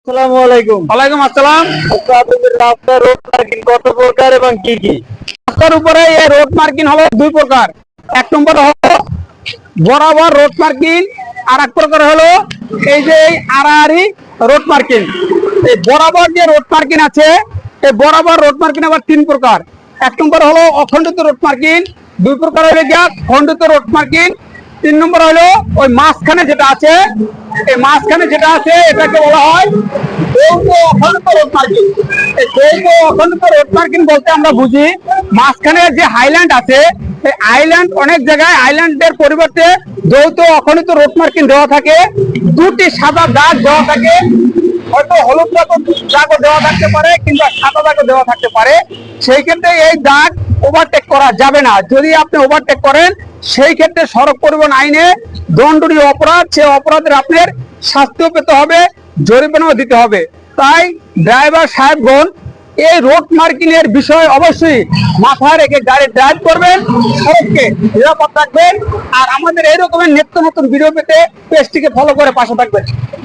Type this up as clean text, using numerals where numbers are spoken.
আসসালামু আলাইকুম। ওয়ালাইকুম আসসালাম। আপনাদের রাস্তার রোড মার্কিং কত প্রকার এবং কি কি? রাস্তার উপরে এই রোড মার্কিং হলো দুই প্রকার। এক নম্বর হলো বরাবর রোড মার্কিং, আর এক প্রকার হলো এই যে আড়াআড়ি রোড মার্কিং। এই বরাবর যে রোড মার্কিং আছে, এই বরাবর রোড মার্কিং আবার তিন প্রকার। এক নম্বর হলো অখণ্ডিত রোড মার্কিং, দুই প্রকার হলো গিয়া খণ্ডিত রোড মার্কিং, তিন নম্বর হলো ওই মাঝখানে যেটা আছে, এই মাঝখানে যেটা আছে এটাকে বলা হয় যৌথ অখণ্ডিত রোড মার্কিং। এই যৌথ অখণ্ডিত রোড মার্কিং বলতে আমরা বুঝি মাঝখানে যে হাইল্যান্ড আছে, এই আইল্যান্ড অনেক জায়গায় আইল্যান্ডের পরিবর্তে যৌথ অখণ্ডিত রোড মার্কিং দেওয়া থাকে, দুটি সাদা দাগ দেওয়া থাকে, হয়তো হলুদ দাগও দেওয়া থাকতে পারে কিংবা সাদা দাগও দেওয়া থাকতে পারে। সেই ক্ষেত্রে এই দাগ ওভারটেক করা যাবে না। যদি আপনি ওভারটেক করেন সেই ক্ষেত্রে সড়ক পরিবহন আইনে দণ্ডনীয় অপরাধ, সে অপরাধের আপনার শাস্তিও পেতে হবে, জরিমানাও দিতে হবে। তাই ড্রাইভার সাহেবগণ এই রোড মার্কিং এর বিষয় অবশ্যই মাথায় রেখে গাড়ি ড্রাইভ করবেন, সড়ককে নিরাপদ রাখবেন। আর আমাদের এই রকমের নিত্য নতুন ভিডিও পেতে পেজটিকে ফলো করে পাশে থাকবেন।